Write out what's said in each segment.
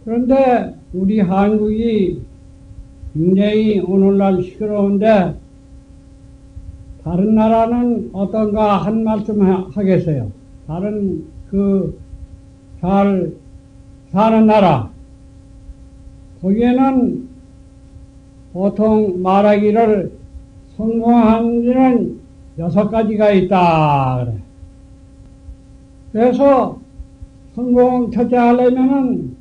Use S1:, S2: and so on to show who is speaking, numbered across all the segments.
S1: 그런데 우리 한국이 굉장히 오늘날 시끄러운데 다른 나라는 어떤가 한 말씀 하겠어요. 다른 잘 사는 나라. 거기에는 보통 말하기를 성공한 일은 6가지가 있다. 그래. 그래서 성공 첫째 하려면은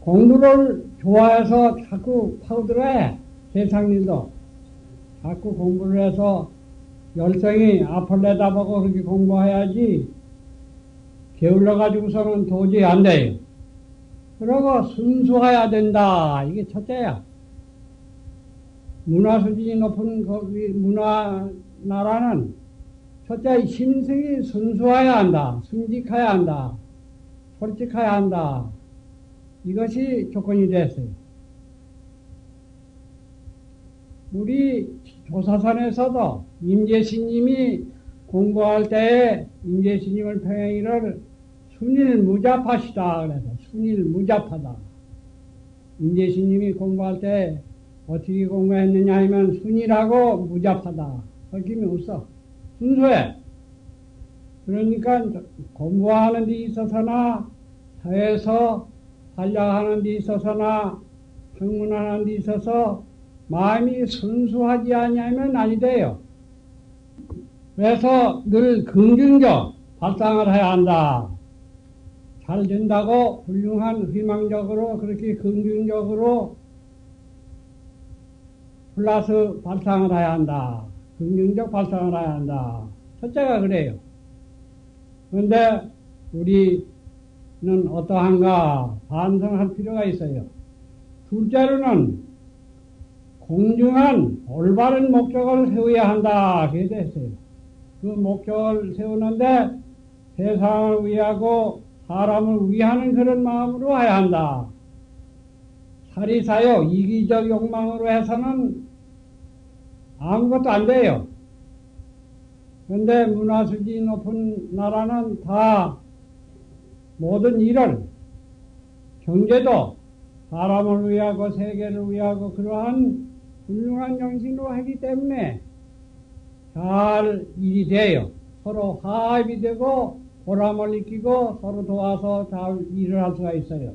S1: 공부를 좋아해서 자꾸 파고들어야 세상 일도. 자꾸 공부를 해서 열성이 앞을 내다보고 그렇게 공부해야지 게을러가지고서는 도저히 안 돼요. 그러고 순수해야 된다. 이게 첫째야. 문화 수준이 높은 거기 나라는 첫째 심성이 순수해야 한다. 순직해야 한다. 솔직해야 한다. 이것이 조건이 됐어요. 우리 조사선에서도 임재신님이 공부할 때에 임재신님을 평행이를 순일무잡하시다. 그래서 순일무잡하다. 임재신님이 공부할 때 어떻게 공부했느냐 하면 순일하고 무잡하다. 섞임이 없어. 순수해. 그러니까 공부하는 데 있어서나 사회에서 활약하는 데 있어서나 학문하는 데 있어서 마음이 순수하지 않으면 아니 돼요. 그래서 늘 긍정적 발상을 해야 한다. 잘 된다고 훌륭한 희망적으로 그렇게 긍정적으로 플러스 발상을 해야 한다. 긍정적 발상을 해야 한다. 첫째가 그래요. 그런데 우리는 어떠한가 반성할 필요가 있어요. 둘째로는 공정한 올바른 목적을 세워야 한다. 그게 됐어요. 그 목적을 세우는데 세상을 위하고 사람을 위하는 그런 마음으로 해야 한다. 사리사욕, 이기적 욕망으로 해서는 아무것도 안 돼요. 그런데 문화 수준이 높은 나라는 다 모든 일을 경제도 사람을 위하고 세계를 위하고 그러한 훌륭한 정신으로 하기 때문에 잘 일이 돼요. 서로 화합이 되고 보람을 느끼고 서로 도와서 잘 일을 할 수가 있어요.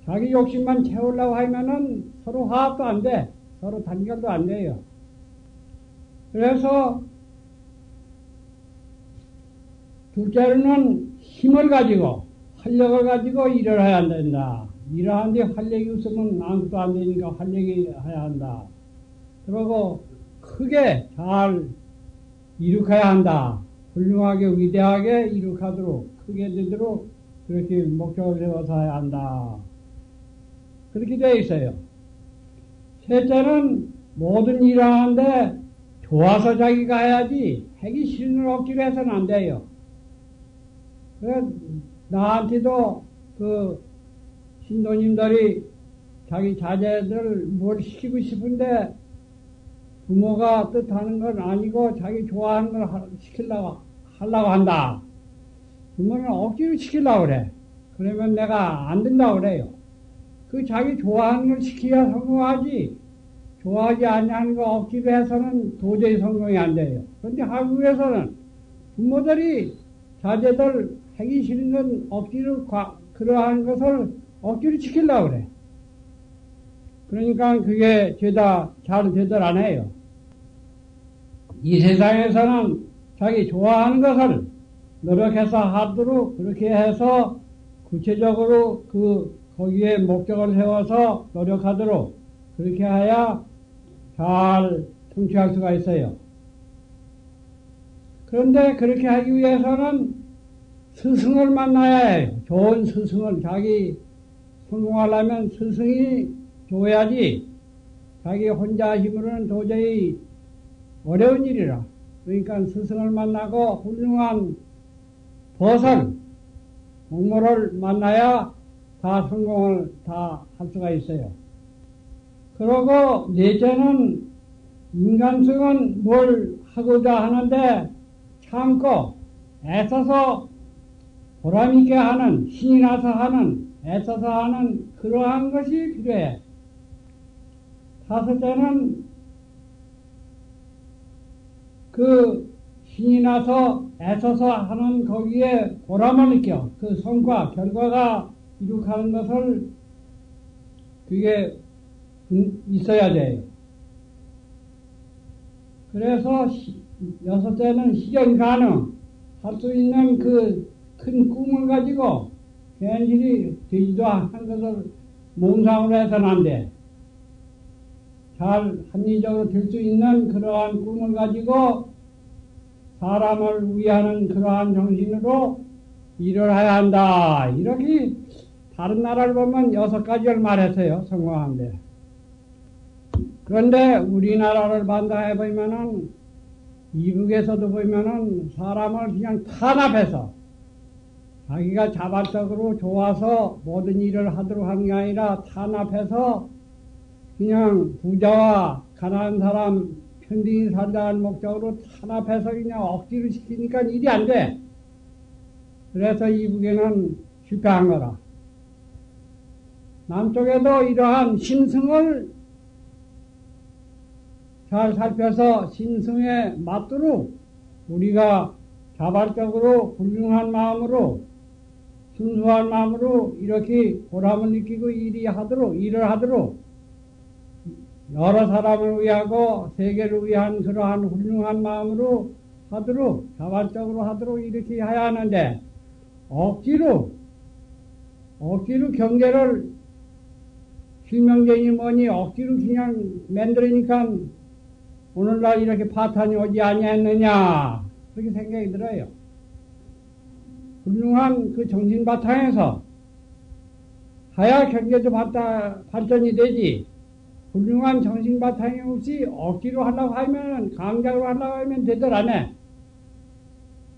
S1: 자기 욕심만 채우려고 하면은 서로 화합도 안 돼. 서로 단결도 안 돼요. 그래서 둘째로는 힘을 가지고 활력을 가지고 일을 해야 된다. 일하는데 활력이 없으면 아무것도 안 되니까 활력이 해야 한다. 그리고 크게 잘 이룩해야 한다. 훌륭하게 위대하게 이룩하도록 크게 되도록 그렇게 목적을 세워서 해야 한다. 그렇게 되어 있어요. 셋째는 모든 일을 하는데 좋아서 자기가 해야지 하기 싫은 걸 억지로 해서는 안 돼요. 나한테도 신도님들이 자기 자제들 뭘 시키고 싶은데 부모가 뜻하는 건 아니고 자기 좋아하는 걸 하려고 한다. 부모는 억지로 시키려고 그래. 그러면 내가 안 된다고 그래요. 그 자기 좋아하는 걸 시켜야 성공하지. 좋아하지 않는 거 억지로 해서는 도저히 성공이 안 돼요. 그런데 한국에서는 부모들이 자제들 하기 싫은 건 억지로 그러한 것을 억지로 지키려고 그래. 그러니까 그게 죄다 잘 되들 안 해요. 이 세상에서는 자기 좋아하는 것을 노력해서 하도록 그렇게 해서 구체적으로 거기에 목적을 세워서 노력하도록 그렇게 해야 잘 성취할 수가 있어요. 그런데 그렇게 하기 위해서는 스승을 만나야 해요. 좋은 스승을 자기 성공하려면 스승이 줘야지 자기 혼자 힘으로는 도저히 어려운 일이라. 그러니까 스승을 만나고 훌륭한 보살, 공모를 만나야 다 성공을 다 할 수가 있어요. 그러고 넷째는 인간성은 뭘 하고자 하는데 참고 애써서 보람있게 하는, 신이 나서 하는, 애써서 하는 그러한 것이 필요해. 다섯째는 그 신이 나서 애써서 하는 거기에 보람을 느껴. 그 성과, 결과가 이룩하는 것을 그게 있어야 돼요. 그래서 여섯째는 실현 가능. 할 수 있는 그 큰 꿈을 가지고 괜시리 되지도 않은 것을 몸상으로 해서는 안 돼. 잘 합리적으로 될 수 있는 그러한 꿈을 가지고 사람을 위하는 그러한 정신으로 일을 해야 한다. 이렇게 다른 나라를 보면 6가지를 말했어요. 성공한데. 그런데 우리나라를 반다해보면은 이북에서도 보면은 사람을 그냥 탄압해서 자기가 자발적으로 좋아서 모든 일을 하도록 하는 게 아니라 탄압해서 그냥 부자와 가난한 사람 편등히 살자는 목적으로 탄압해서 그냥 억지로 시키니까 일이 안 돼. 그래서 이북에는 실패한 거라. 남쪽에도 이러한 심승을 잘 살펴서 심승에 맞도록 우리가 자발적으로 훌륭한 마음으로 순수한 마음으로 이렇게 보람을 느끼고 일을 하도록 여러 사람을 위하고 세계를 위한 그러한 훌륭한 마음으로 하도록 자발적으로 하도록 이렇게 해야 하는데 억지로 경제를 실명쟁이 뭐니 억지로 그냥 만들으니까 오늘날 이렇게 파탄이 오지 아니했느냐 그렇게 생각이 들어요. 훌륭한 그 정신 바탕에서 하야 경제도 발전이 되지. 훌륭한 정신 바탕이 없이 억지로 하려고 하면 강작으로 하려고 하면 되들 안 해.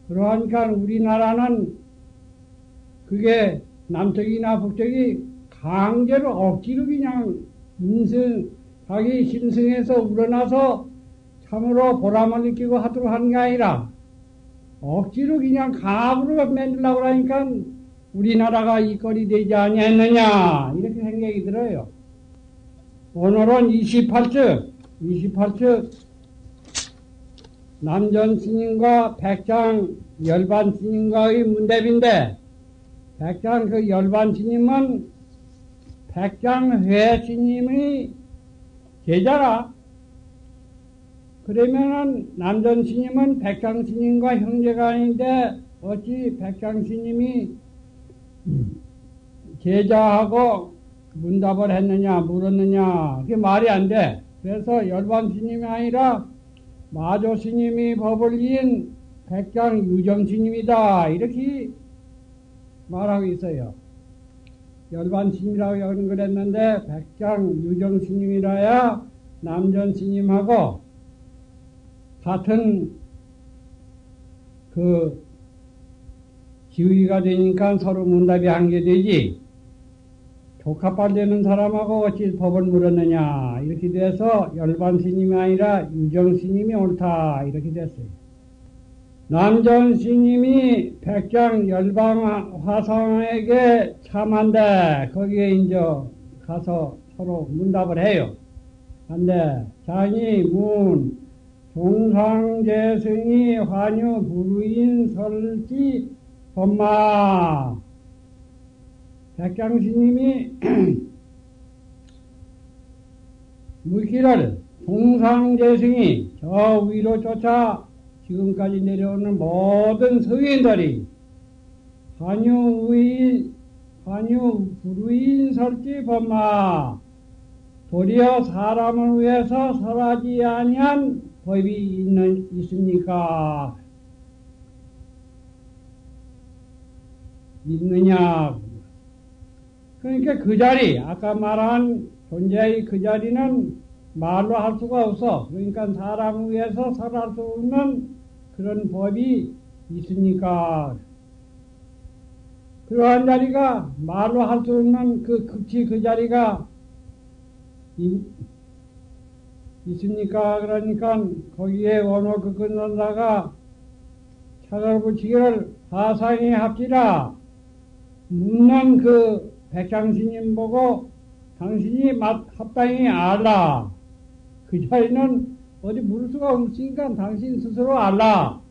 S1: 그러니까 우리나라는 그게 남쪽이나 북쪽이 강제로 억지로 그냥 자기 심승에서 우러나서 참으로 보람을 느끼고 하도록 하는 게 아니라 억지로 그냥 강압으로 만들려고 하니까 우리나라가 이 꼴이 되지 아니했느냐 이렇게 생각이 들어요. 오늘은 28주 남전 스님과 백장 열반 스님과의 문답인데 백장 그 열반 스님은 백장회 스님의 제자라. 그러면은 남전 스님은 백장 스님과 형제가 아닌데 어찌 백장 스님이 제자하고 문답을 했느냐 물었느냐 그게 말이 안 돼. 그래서 열반 스님이 아니라 마조 스님이 법을 이은 백장 유정 스님이다 이렇게 말하고 있어요. 열반 스님이라고 하는 그랬는데 백장 유정 스님이라야 남전 스님하고 같은 그 지위가 되니까 서로 문답이 한 게 되지. 조카빨 되는 사람하고 어찌 법을 물었느냐 이렇게 돼서 열반 스님이 아니라 유정 스님이 옳다 이렇게 됐어요. 남전 스님이 백장 열방 화상에게 참한데 거기에 이제 가서 서로 문답을 해요. 한데 장이 문 종상재승이 환유 불의인 설지 법마 백장 스님이 물기를 종상재승이 저 위로 쫓아 지금까지 내려오는 모든 서인들이 환유 불의인 설지 법마 도리어 사람을 위해서 설하지 아니한 법이 있습니까? 있느냐? 그러니까 그 자리, 아까 말한 존재의 그 자리는 말로 할 수가 없어. 그러니까 사람을 위해서 설할 수 없는 그런 법이 있으니까. 그러한 자리가 말로 할 수 없는 그 극치 그 자리가 있습니까? 그러니까 거기에 원호 그 끝난다가 차를 붙이기를 하상이 합지라 묻는 그 백장스님 보고 당신이 합당히 알라. 그 자리는 어디 물을 수가 없으니까 당신 스스로 알라.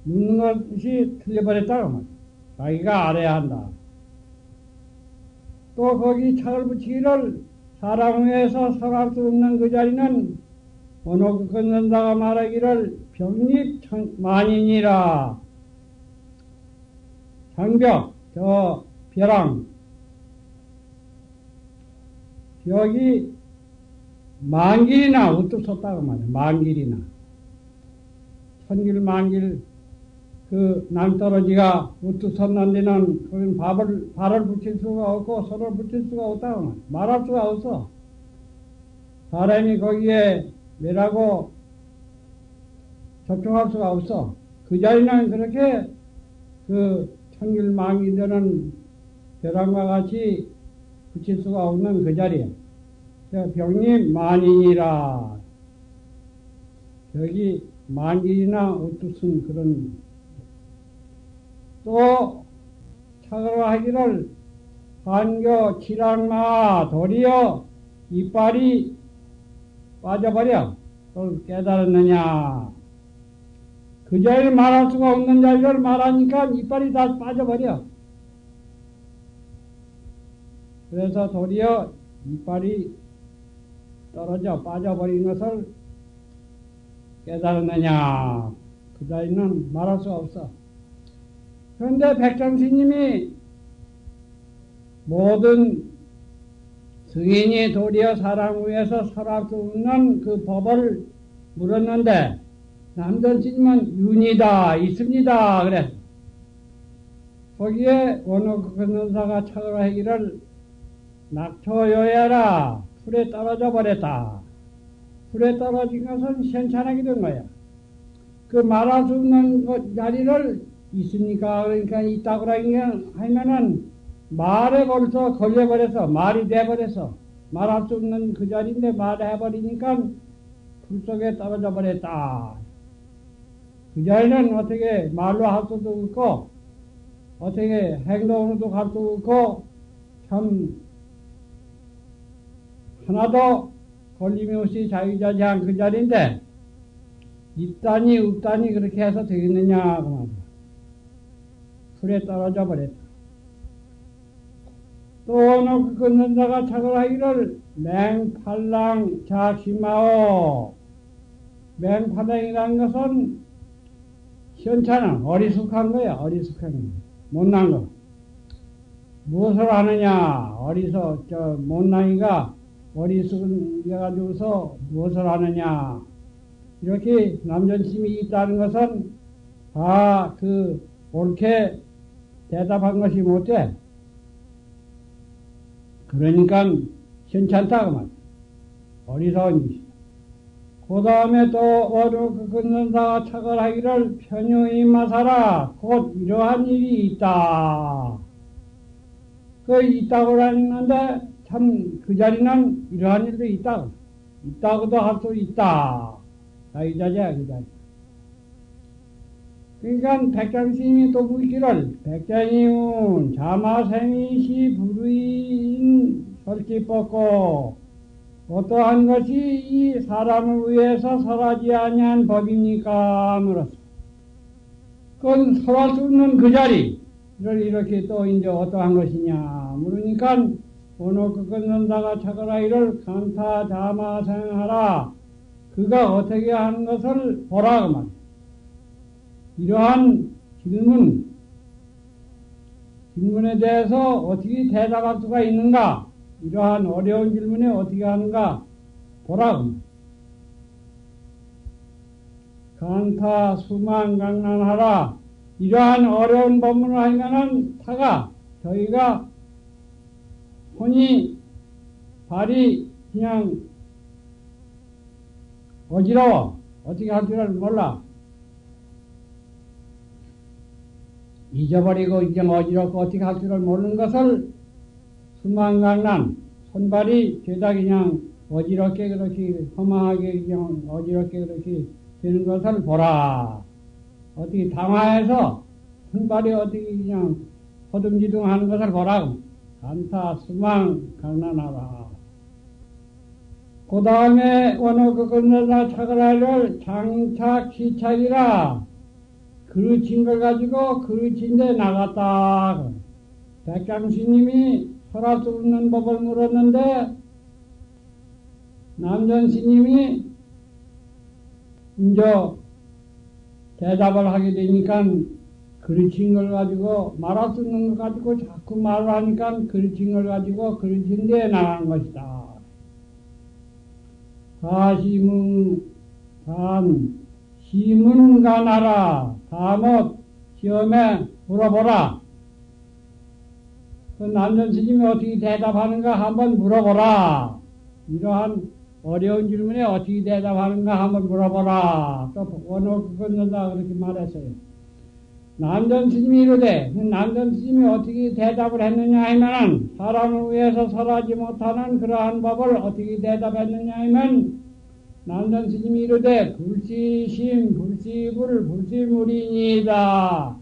S1: 묻는 것이 틀려버렸다고 말이야. 자기가 알아야 한다. 또 거기 착을 붙이기를 사람 위에서 설할 수 없는 그 자리는 어느 그 건넌다가 말하기를 병립만인이라. 장벽, 저 벼랑, 벽이 만길이나 우뚝 섰다고 말이야. 만길이나. 천길 만길 그 낭떠러지가 우뚝 섰는 데는 거긴 발을 붙일 수가 없고 손을 붙일 수가 없다고 말이야. 말할 수가 없어. 사람이 거기에 매라고 접촉할 수가 없어. 그 자리는 그렇게 그 천길 만길 되는 벼랑과 같이 붙일 수가 없는 그 자리에 병립 만인이라. 여기 만길이나 우뚝 선 그런. 또 착으로 하기를 한교 칠악마 도리어 이빨이 빠져버려. 그걸 깨달았느냐. 그 자리를 말할 수가 없는 자리를 말하니까 이빨이 다 빠져버려. 그래서 도리어 이빨이 떨어져 빠져버린 것을 깨달았느냐. 그 자리는 말할 수가 없어. 그런데 백장스님이 모든 승인이 도리어 사람 위에서 설할 수 없는 그 법을 물었는데 남전스님은 윤이다 있습니다 그랬어. 거기에 원어근원사가 착을 하기를 낙토요야라. 풀에 떨어져 버렸다. 풀에 떨어진 것은 현찬하게 된 거야. 그 말할 수 없는 자리를 있습니까? 그러니까 있다고 하면은 말에 벌써 걸려버려서 말이 돼버려서 말할 수 없는 그 자리인데 말해버리니까 풀 속에 떨어져 버렸다. 그 자리는 어떻게 말로 할 수도 없고 어떻게 행동으로도 갈 수 없고 참 하나도 걸림이 없이 자유자재한 그 자리인데 있다니 없다니 그렇게 해서 되겠느냐 그 말이야. 풀에 떨어져 버렸다. 또 어느 걷는 자가 착을 하기를 맹팔랑 자심하오. 맹팔랑이라는 것은 현찮아. 어리숙한 거야. 어리숙한 거. 못난 거. 무엇을 하느냐. 못난이가 어리숙해 가지고서 무엇을 하느냐. 이렇게 남전심이 있다는 것은 다 옳게 대답한 것이 못돼. 그러니까 현찮다 그 말. 어리석은 짓이다. 그 다음에 또 어느 걷는다가 착을 하기를 편유임마사라. 곧 이러한 일이 있다. 그 있다고 하는데 참 그 자리는 이러한 일도 있다. 있다고도 할 수 있다. 자유자재야 그 자리. 그러니까 백장스님이 또 묻기를 백장이운 자마생이시 불의인 설기뻗고 어떠한 것이 이 사람을 위해서 설하지 아니한 법입니까? 물었어. 그건 설할 수 없는 그 자리를 이렇게 또 이제 어떠한 것이냐 물으니까 어느 그 걷는다가 착을하기를 간타 자마생하라. 그가 어떻게 하는 것을 보라 그 말. 이러한 질문에 대해서 어떻게 대답할 수가 있는가? 이러한 어려운 질문에 어떻게 하는가? 보라. 간타 수만강난하라. 이러한 어려운 법문을 하면은 타가 저희가 손이 발이 그냥 어지러워. 어떻게 할 줄을 몰라. 잊어버리고 이제 어지럽고 어떻게 할 줄을 모르는 것을 수만강난 손발이 죄다 그냥 어지럽게 그렇게 허망하게 그냥 어지럽게 그렇게 되는 것을 보라. 어떻게 당화해서 손발이 어떻게 그냥 허둥지둥 하는 것을 보라고. 간타, 수망, 강난하라. 그 다음에 어느 그것나 차그라를 장착 시착이라 그르친 걸 가지고 그르친데 나갔다. 백장스님이 설할 수 없는 법을 물었는데 남전스님이 이제 대답을 하게 되니까 그르친 걸 가지고 말할 수 없는 걸 가지고 자꾸 말을 하니까 그르친 걸 가지고 그르친 데에 나간 것이다. 시문가나라. 다못 시험에 물어보라. 그 남전스님이 어떻게 대답하는가 한번 물어보라. 이러한 어려운 질문에 어떻게 대답하는가 한번 물어보라. 또 원호 끊는다 그렇게 말했어요. 남전스님이 이르되 남전스님이 어떻게 대답을 했느냐 하면은 사람을 위해서 설하지 못하는 그러한 법을 어떻게 대답했느냐 하면 남전스님이 이르되 불시심 불시불 불시물이니이다.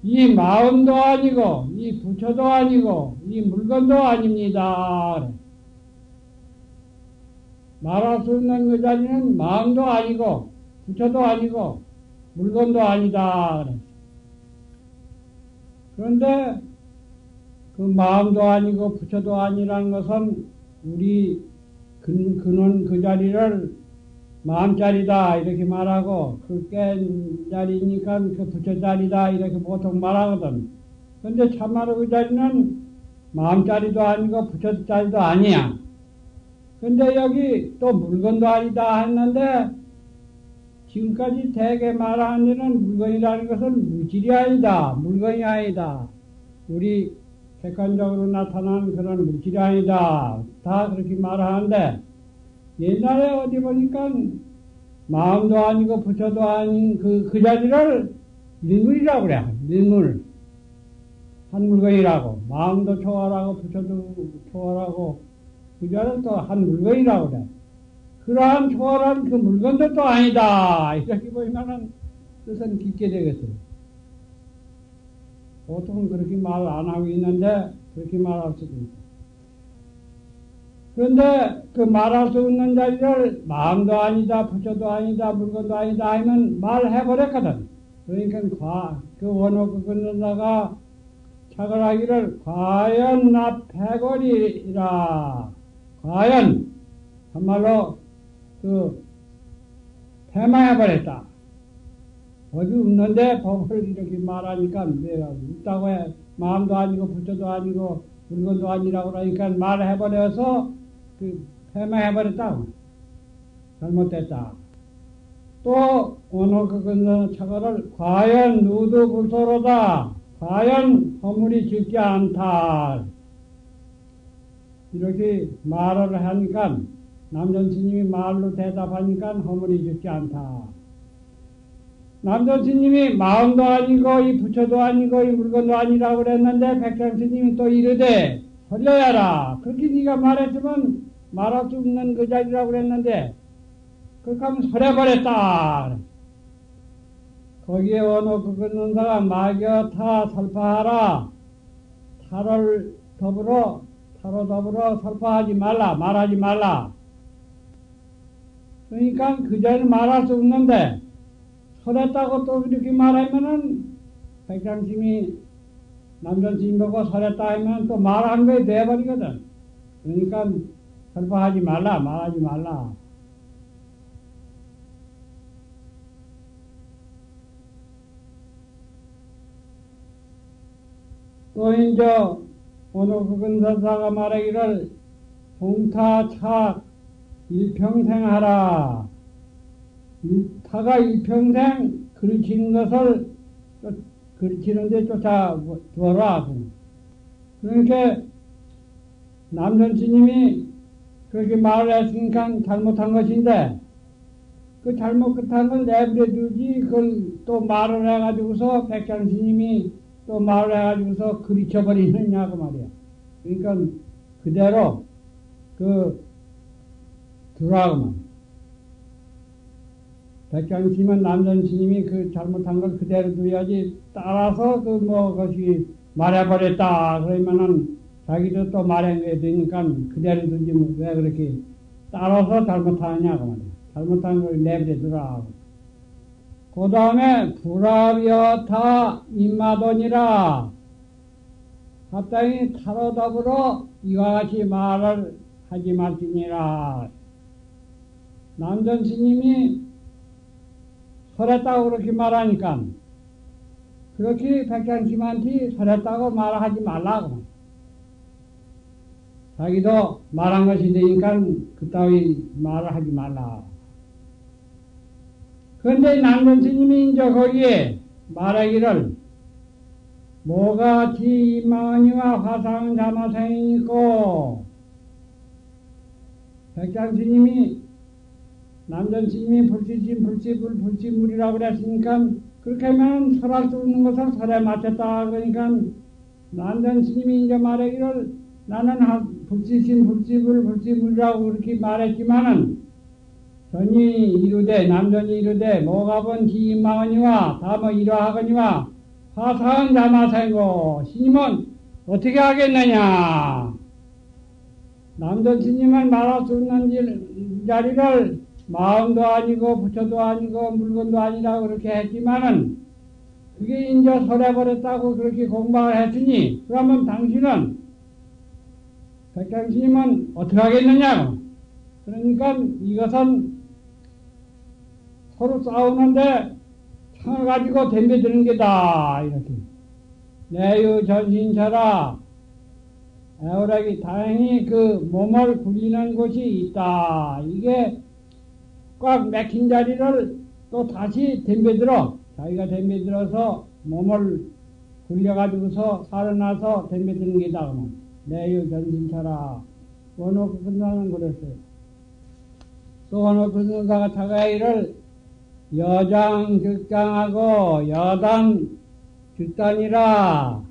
S1: 이 마음도 아니고 이 부처도 아니고 이 물건도 아닙니다. 말할 수 없는 그 자리는 마음도 아니고 부처도 아니고 물건도 아니다. 그런데 그 마음도 아니고 부처도 아니라는 것은 우리 그는 그 자리를 마음자리다 이렇게 말하고 그 깬 자리니까 그 부처 자리다 이렇게 보통 말하거든. 그런데 참말로 그 자리는 마음자리도 아니고 부처 자리도 아니야. 근데 여기 또 물건도 아니다 했는데 지금까지 대개 말하는 데는 물건이라는 것은 물질이 아니다. 물건이 아니다. 우리 객관적으로 나타나는 그런 물질이 아니다. 다 그렇게 말하는데 옛날에 어디 보니까 마음도 아니고 부처도 아닌 그 자리를 밀물이라고 그래. 밀물. 한 물건이라고. 마음도 초월하고 부처도 초월하고 그 자리를 또 한 물건이라고 그래. 그러한 초월한 그 물건도 또 아니다. 이렇게 보면은 뜻은 깊게 되겠어요. 보통은 그렇게 말 안 하고 있는데 그렇게 말할 수도 있고. 그런데 그 말할 수 없는 자리를 마음도 아니다, 부처도 아니다, 물건도 아니다 하면 말해버렸거든. 그러니까 그 원호 그 끊는다가 차걸하기를 과연 나 패거리라. 과연 참말로 그 패망해버렸다. 어디 없는데 법을 이렇게 말하니까 내가 있다고 해. 마음도 아니고 부처도 아니고 물건도 아니라고 그러니까 말해버려서 그 패망해버렸다. 잘못됐다. 또 오늘 그것은 차거를 과연 누두불소로다. 과연 허물이 짓지 않다. 이렇게 말을 하니까 남전스님이 말로 대답하니까 허물이 짓지 않다. 남전스님이 마음도 아니고 이 부처도 아니고 이 물건도 아니라고 그랬는데 백장스님이 또 이르되 설려야라. 그렇게 네가 말했으면 말할 수 없는 그 자리라고 그랬는데 그렇게 하면 설해버렸다. 거기에 어느 그 근원사가 마겨타 설파하라. 타로 더불어 설파하지 말라. 말하지 말라. 그러니까 그 자리는 말할 수 없는데 설했다고 또 이렇게 말하면은 백장스님이 남전스님 보고 설했다 하면 또 말한 거에 돼버리거든. 그러니까 설파하지 말라. 말하지 말라. 또 이제 오늘 그근사사가 말하기를 동타착 일평생 하라. 타가 일평생 그르치는 것을 그르치는데 쫓아두어라. 그러니까 남전스님이 그렇게 말을 했으니까 잘못한 것인데 그 잘못 끝한 걸 내버려 두지 그걸 또 말을 해가지고서 백장스님이 또 말을 해가지고서 그리쳐버리느냐고 말이야. 그러니까 그대로 두라고만. 백장스님은 남전스님이 그 잘못한 걸 그대로 두어야지 따라서 그것이 말해버렸다. 그러면은 자기도 또 말해야 되니까 그대로 두지 왜 그렇게 따라서 잘못하느냐고 말이야. 잘못한 걸 내버려두라. 그 다음에 불합여타 임마돈이라 합당히 타로 더불어 이와 같이 말을 하지 말지니라. 남전 스님이 설했다고 그렇게 말하니까 그렇게 백장심한테 설했다고 말하지 말라고. 자기도 말한 것이 되니까 그따위 말을 하지 말라. 그런데 남전 스님이 이제 거기에 말하기를 뭐같이 이마니와 화상 자마생이 있고 백장 스님이 남전 스님이 불치심 불치불 불치물이라고 그랬으니까 그렇게 하면 설할 수 없는 것을 설에 맞췄다. 그러니까 남전 스님이 이제 말하기를 나는 불치심 불치불 불치물이라고 그렇게 말했지만은 전이 이르되 남전이 이르되 모가본 지임마거니와 다뭐 이러하거니와 화사한 자마생고 스님은 어떻게 하겠느냐. 남전 스님은 말할 수 없는 자리를 마음도 아니고 부처도 아니고 물건도 아니라고 그렇게 했지만은 그게 이제 설해버렸다고 그렇게 공방을 했으니 그러면 당신은 백장 스님은 어떻게 하겠느냐. 그러니까 이것은 서로 싸우는데 창을 가지고 덤벼드는 게다. 이렇게 내유 전신처라 에오락이 다행히 그 몸을 굴리는 곳이 있다. 이게 꽉 막힌 자리를 또 다시 덤벼들어 자기가 덤벼들어서 몸을 굴려가지고서 살아나서 덤벼드는 게다. 내유 전신처라 원호 근사는 그랬어요. 또 원호 근사가 자가이를 여장 극장하고 여단 극단이라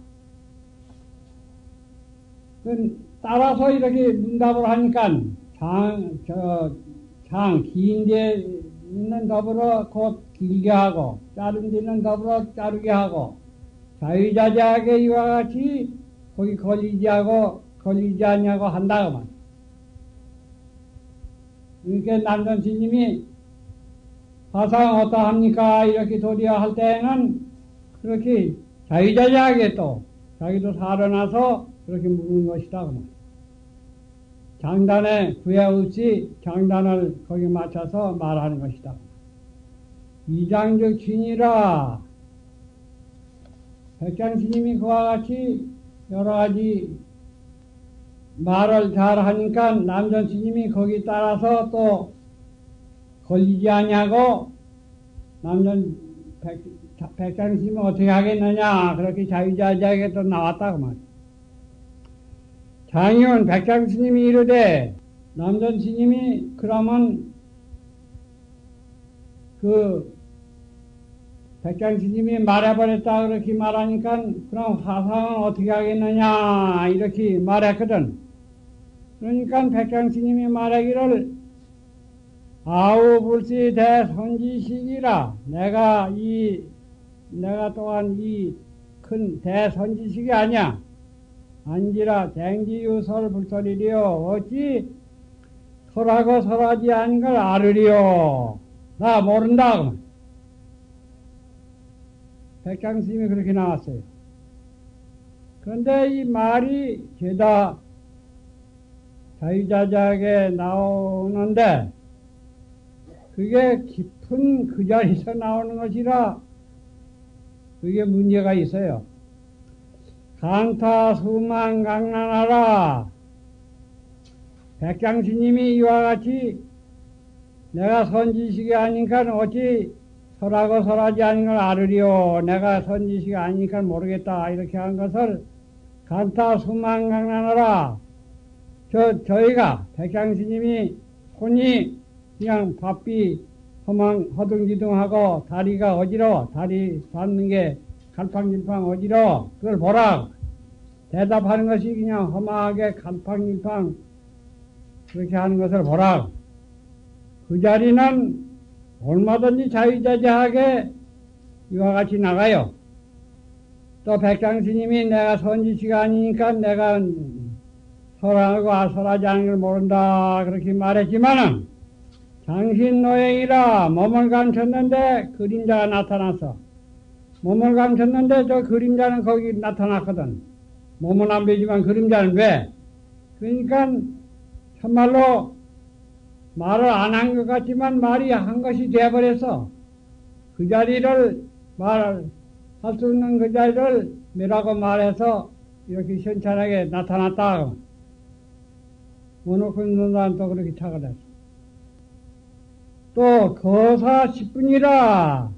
S1: 따라서 이렇게 문답을 하니까 긴 데 있는 더불어 곧 길게 하고 자른 데는 더불어 자르게 하고 자유자재하게 이와 같이 거기 걸리지 않냐고 한다고. 그러니까 남전 스님이 화상 어떠합니까? 이렇게 도리어 할 때는 그렇게 자유자재하게 또 자기도 살아나서 그렇게 묻는 것이다. 장단에 구애 없이 장단을 거기 맞춰서 말하는 것이다. 이장적 진이라 백장 스님이 그와 같이 여러 가지 말을 잘 하니까 남전 스님이 거기 따라서 또 걸리지 않냐고 남전 백장 스님은 어떻게 하겠느냐 그렇게 자유자재하게 또 나왔다고 말이야. 장이온 백장 스님이 이르되 남전 스님이 그러면 그 백장 스님이 말해버렸다 그렇게 말하니까 그럼 화상은 어떻게 하겠느냐 이렇게 말했거든. 그러니까 백장 스님이 말하기를 아우불시 대선지식이라 내가 또한 이 큰 대선지식이 아니야. 안지라 쟁지유설 불설이리요 어찌 설하고 설하지 않은 걸 알으리요. 나 모른다. 백장 스님이 그렇게 나왔어요. 그런데 이 말이 죄다 자유자재하게 나오는데 그게 깊은 그 자리에서 나오는 것이라 그게 문제가 있어요. 강타 수만 강난하라. 백장 스님이 이와 같이 내가 선지식이 아니니까 어찌 설하고 설하지 않은 걸 알으리요. 내가 선지식이 아니니까 모르겠다. 이렇게 한 것을 강타 수만 강난하라. 저희가 백장 스님이 손이 그냥 바삐 허둥지둥하고 다리가 어지러워. 다리 닿는 게 갈팡질팡 어지러워. 그걸 보라. 대답하는 것이 그냥 험하게 갈팡질팡 그렇게 하는 것을 보라. 그 자리는 얼마든지 자유자재하게 이와 같이 나가요. 또 백장스님이 내가 선지시가 아니니까 내가 설하고 설하지 않은 걸 모른다 그렇게 말했지만은 장신노행이라 몸을 감췄는데 그림자가 나타나서 몸을 감췄는데 저 그림자는 거기 나타났거든. 몸은 안 보이지만 그림자는 왜? 그러니까 참말로 말을 안 한 것 같지만 말이 한 것이 되어버려서 그 자리를 할 수 있는 그 자리를 뭐라고 말해서 이렇게 현찬하게 나타났다. 원호큰 논란 또 그렇게 착을 했어. 또 거사 10분이라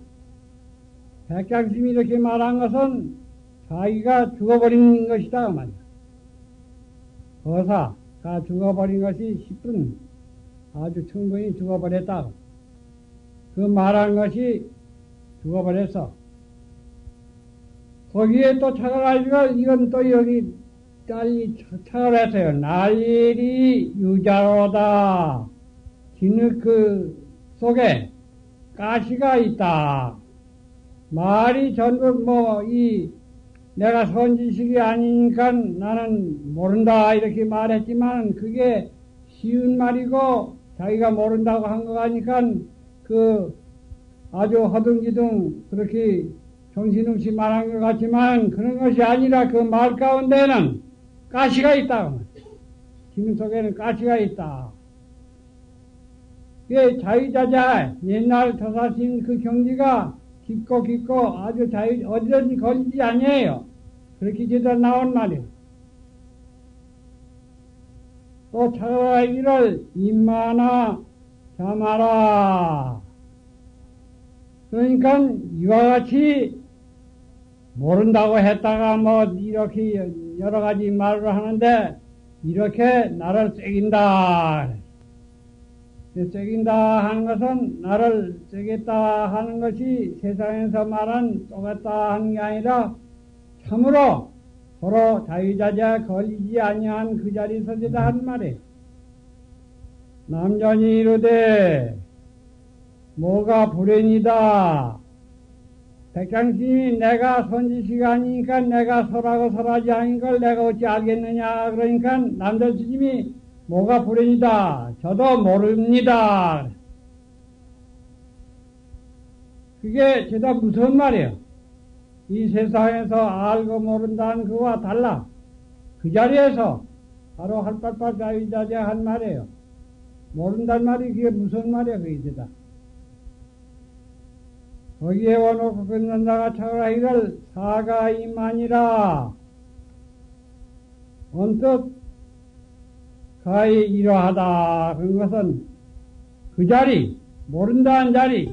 S1: 백장심이 이렇게 말한 것은 자기가 죽어버린 것이다 그 말이야. 거사가 죽어버린 것이 10분 아주 충분히 죽어버렸다. 그 말한 것이 죽어버렸어. 거기에 또 착각하니까 이건 또 여기 딸이 착을 했어요. 날일이 유자로다. 진흙 속에 가시가 있다. 말이 전부 내가 선지식이 아니니까 나는 모른다 이렇게 말했지만 그게 쉬운 말이고 자기가 모른다고 한 거 하니까 아주 허둥지둥 그렇게 정신없이 말한 것 같지만 그런 것이 아니라 그 말 가운데는 가시가 있다. 진흙 속에는 가시가 있다. 그게 자유자재 옛날 조사신 그 경지가 깊고 아주 어디든지 걸리지 아니에요. 그렇게 제대로 나온 말이에요. 또 차라기를 임마나 참아라. 그러니까 이와 같이 모른다고 했다가 이렇게 여러 가지 말을 하는데 이렇게 나를 새긴다. 새긴다 하는 것은 나를 새겼다 하는 것이 세상에서 말한 쏘겠다 하는 게 아니라 참으로 서로 자유자재 걸리지 아니한 그 자리에 서지다 하는 말이에요. 남전이 이르되 뭐가 불행이다. 백장스님이 내가 선지시가 아니니까 내가 설하고 설하지 않은 걸 내가 어찌 알겠느냐. 그러니까 남전 스님이 뭐가 불행이다. 저도 모릅니다. 그게 죄다 무서운 말이에요. 이 세상에서 알고 모른다는 그와 달라. 그 자리에서 바로 할빨빨 자유자재 한 말이에요. 모른다는 말이 그게 무서운 말이야. 그게 죄다. 거기에 와놓고 끊는다가 차라이를 사가이만이라 언뜻 가히 이러하다. 그것은 그 자리, 모른다는 자리,